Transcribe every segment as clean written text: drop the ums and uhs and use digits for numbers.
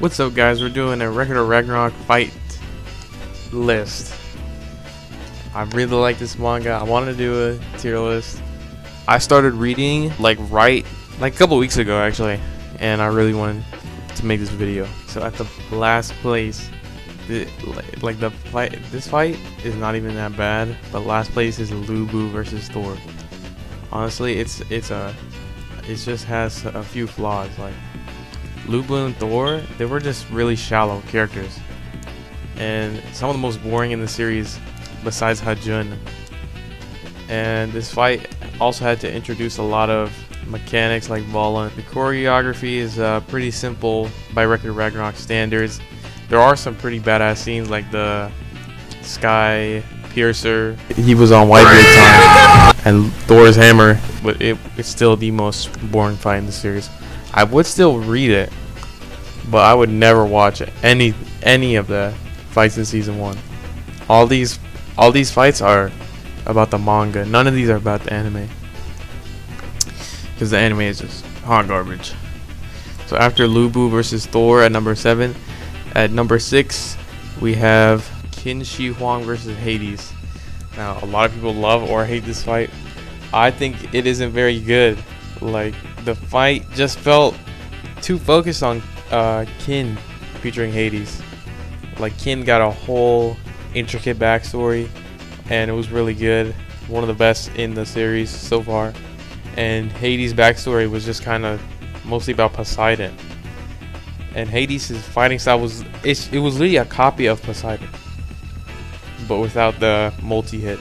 What's up, guys? We're doing a Ragnarok fight list. I really like this manga. I wanted to do a tier list. I started reading like a couple weeks ago actually, and I really wanted to make this video. So at the last place, this fight is not even that bad, but last place is Lubu versus Thor. Honestly, it just has a few flaws. Like Lubu and Thor, they were just really shallow characters, and some of the most boring in the series besides Hajun. And this fight also had to introduce a lot of mechanics like Volan. The choreography is pretty simple by Ragnarok standards. There are some pretty badass scenes like the Sky Piercer. He was on white big time, and Thor's hammer, but it's still the most boring fight in the series. I would still read it, but I would never watch it. Any of the fights in season 1. All these fights are about the manga. None of these are about the anime, because the anime is just hot garbage. So after Lubu versus Thor at number 7, at number 6 we have Qin Shi Huang versus Hades. Now a lot of people love or hate this fight. I think it isn't very good. Like, the fight just felt too focused on Qin featuring Hades. Like, Qin got a whole intricate backstory, and it was really good. One of the best in the series so far. And Hades' backstory was just kind of mostly about Poseidon. And Hades' fighting style was literally a copy of Poseidon, but without the multi-hit.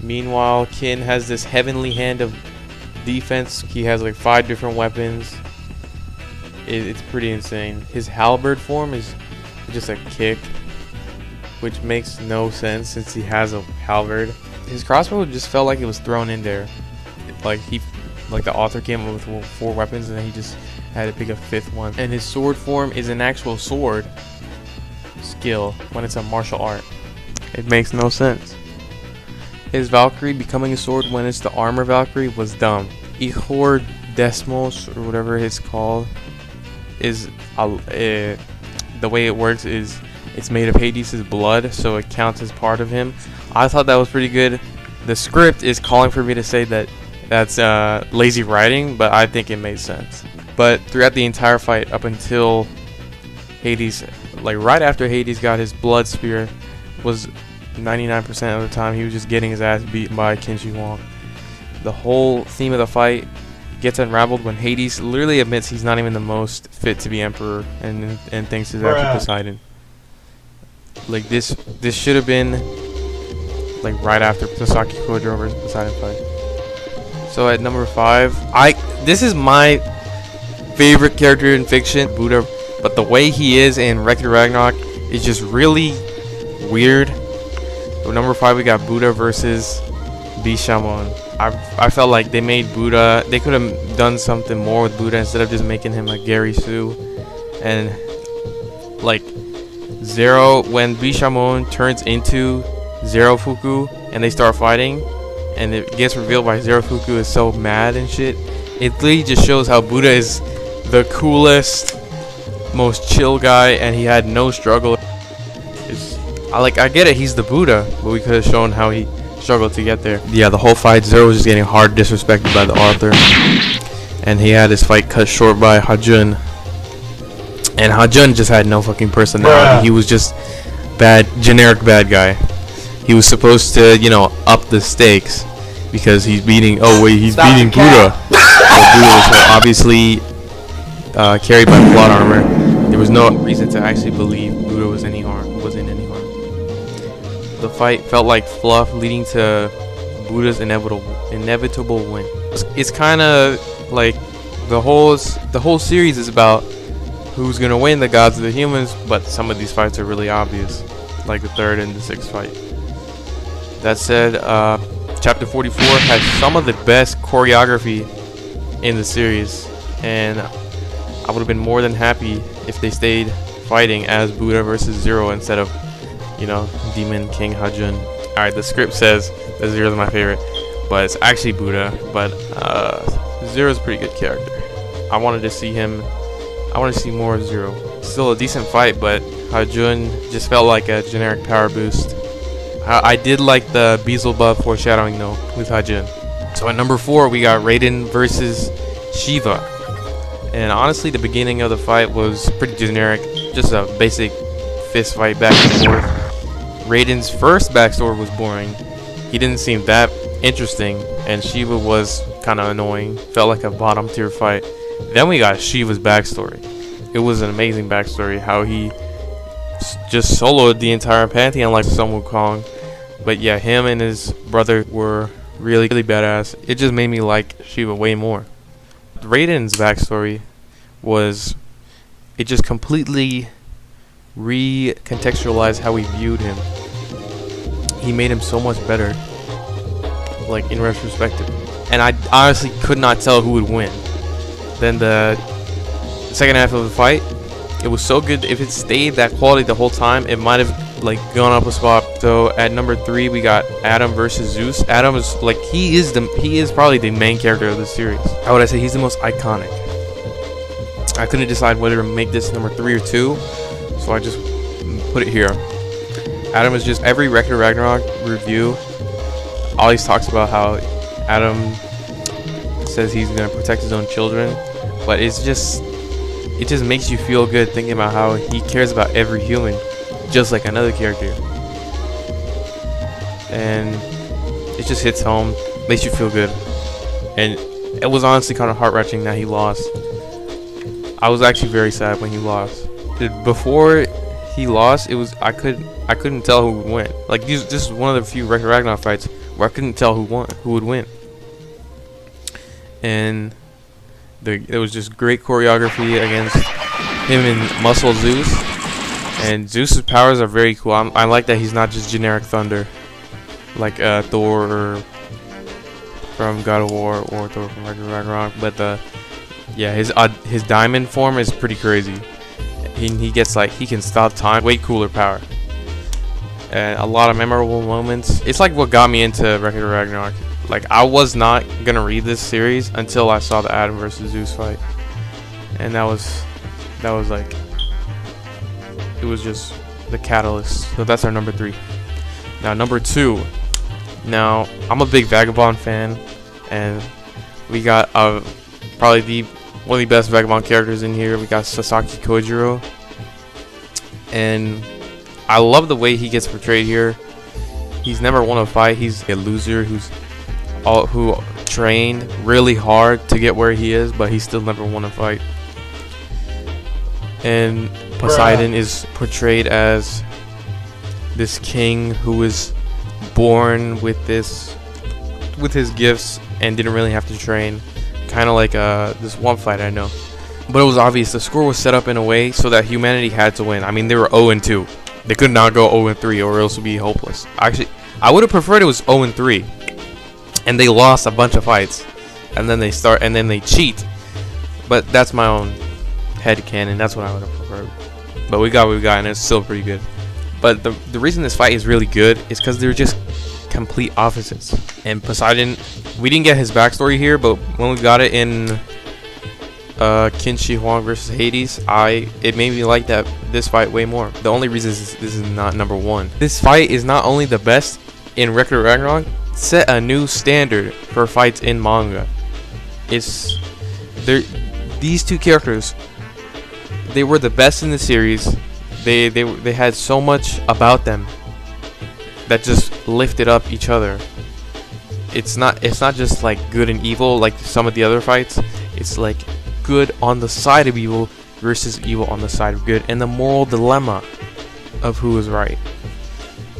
Meanwhile, Qin has this heavenly hand of defense. He has like 5 different weapons. It's pretty insane. His halberd form is just a kick, which makes no sense since he has a halberd. His crossbow just felt like it was thrown in there. Like the author came up with 4 weapons and then he just had to pick a 5th one. And his sword form is an actual sword skill when it's a martial art. It makes no sense. His Valkyrie becoming a sword when it's the armor Valkyrie was dumb. Ihor Desmos, or whatever it's called, is the way it works is it's made of Hades' blood, so it counts as part of him. I thought that was pretty good. The script is calling for me to say that that's lazy writing, but I think it made sense. But throughout the entire fight, up until Hades, like right after Hades got his blood spear, was 99% of the time he was just getting his ass beaten by Qin Shi Huang. The whole theme of the fight gets unraveled when Hades literally admits he's not even the most fit to be emperor, and thinks it's actually Poseidon. Like this should have been like right after Sasaki Kojo versus Poseidon fight. So at number 5, this is my favorite character in fiction, Buddha, but the way he is in Ragnarok is just really weird. So number 5 we got Buddha versus Bishamon. I felt like they made Buddha, they could have done something more with Buddha instead of just making him a Gary Sue. And like Zero, when Bishamon turns into Zero Fuku and they start fighting and it gets revealed by Zero Fuku is so mad and shit, it literally just shows how Buddha is the coolest, most chill guy, and he had no struggle. I get it, he's the Buddha, but we could have shown how he struggled to get there. Yeah, the whole fight, Zero was just getting hard disrespected by the author, and he had his fight cut short by Hajun. And Hajun just had no fucking personality. He was just generic bad guy. He was supposed to, up the stakes because he's beating. Oh wait, he's beating Buddha. So Buddha was obviously carried by plot armor. There was no reason to actually believe Buddha was in any harm. The fight felt like fluff, leading to Buddha's inevitable win. It's kind of like the whole series is about who's gonna win, the gods or the humans, but some of these fights are really obvious, like the 3rd and the 6th fight. That said, chapter 44 has some of the best choreography in the series, and I would have been more than happy if they stayed fighting as Buddha versus Zero instead of Demon King Hajun. Alright, the script says that Zero's my favorite, but it's actually Buddha. But Zero's a pretty good character. I wanted to see him I want to see more of Zero. Still a decent fight, but Hajun just felt like a generic power boost. I did like the Beelzebub foreshadowing though with Hajun. So at number 4 we got Raiden versus Shiva. And honestly the beginning of the fight was pretty generic. Just a basic fist fight back and forth. Raiden's first backstory was boring. He didn't seem that interesting, and Shiva was kind of annoying. Felt like a bottom tier fight. Then we got Shiva's backstory. It was an amazing backstory, how he just soloed the entire pantheon like Sun Wukong. But yeah, him and his brother were really badass. It just made me like Shiva way more. Raiden's backstory was, it just completely recontextualized how we viewed him. He made him so much better, like in retrospective. And I honestly could not tell who would win. Then the second half of the fight, it was so good. If it stayed that quality the whole time, it might have like gone up a spot. So at number 3 we got Adam versus Zeus. Adam is like, he is probably the main character of the series. How would I say? He's the most iconic. I couldn't decide whether to make this number 3 or 2, so I just put it here. Adam is just, every Record Ragnarok review always talks about how Adam says he's gonna protect his own children, but it just makes you feel good thinking about how he cares about every human, just like another character. And it just hits home, makes you feel good. And it was honestly kind of heart-wrenching that he lost. I was actually very sad when he lost. Before he lost, it was I couldn't tell who would win. Like this is one of the few Record Ragnarok fights where I couldn't tell who would win. And there was just great choreography against him and Muscle Zeus. And Zeus's powers are very cool. I like that he's not just generic thunder, like Thor or from God of War or Thor from Record Ragnarok. But yeah, his diamond form is pretty crazy. He gets like, he can stop time. Way cooler power. And a lot of memorable moments. It's like what got me into Record Ragnarok. Like, I was not gonna read this series until I saw the Adam versus Zeus fight, and that was like, it was just the catalyst. So that's our number 3. Now number 2. Now I'm a big Vagabond fan, and we got probably one of the best Vagabond characters in here. We got Sasaki Kojiro, and I love the way he gets portrayed here. He's never won a fight. He's a loser who trained really hard to get where he is, but he still never won a fight. And Poseidon is portrayed as this king who was born with his gifts and didn't really have to train. Kind of like this one fight I know. But it was obvious the score was set up in a way so that humanity had to win. I mean, they were 0-2. They could not go 0-3 or else it would be hopeless. Actually, I would have preferred it was 0-3. And they lost a bunch of fights. And then they cheat. But that's my own headcanon. That's what I would have preferred. But we got what we got, and it's still pretty good. But the reason this fight is really good is because they're just complete opposites. And Poseidon, we didn't get his backstory here, but when we got it in Qin Shi Huang versus Hades, it made me like this fight way more. The only reason this is not number 1. This fight is not only the best in Record Ragnarok, set a new standard for fights in manga. These two characters, they were the best in the series. They had so much about them that just lifted up each other. It's not just like good and evil like some of the other fights. It's like good on the side of evil versus evil on the side of good, and the moral dilemma of who is right.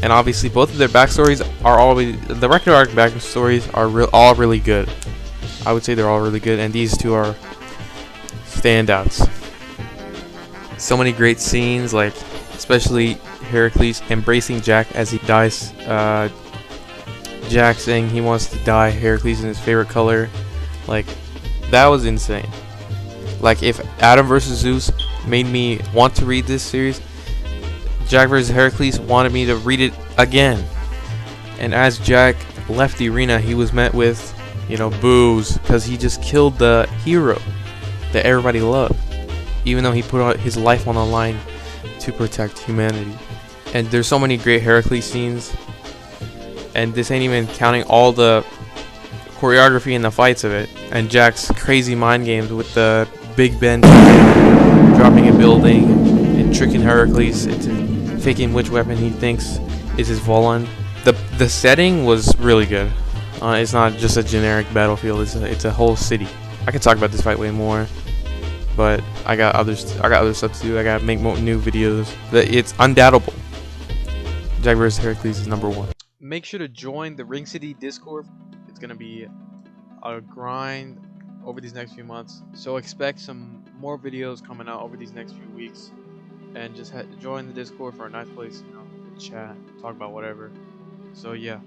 And obviously both of their backstories are always, the Record Arc backstories are all really good. I would say they're all really good, and these two are standouts. So many great scenes, like especially Heracles embracing Jack as he dies. Jack saying he wants to die Heracles in his favorite color. Like, that was insane. Like, if Adam versus Zeus made me want to read this series, Jack versus Heracles wanted me to read it again. And as Jack left the arena, he was met with, boos, because he just killed the hero that everybody loved. even though he put his life on the line to protect humanity. And there's so many great Heracles scenes, and this ain't even counting all the choreography and the fights of it, and Jack's crazy mind games with the Big Ben dropping a building and tricking Heracles into faking which weapon he thinks is his Volan. The setting was really good. It's not just a generic battlefield. It's a whole city. I could talk about this fight way more, but I got other stuff to do. I gotta make more new videos. It's undoubtable. Jack vs. Heracles is #1. Make sure to join the Ring City Discord. It's gonna be a grind over these next few months, so expect some more videos coming out over these next few weeks. And just join the Discord for a nice place, to chat, talk about whatever. So yeah.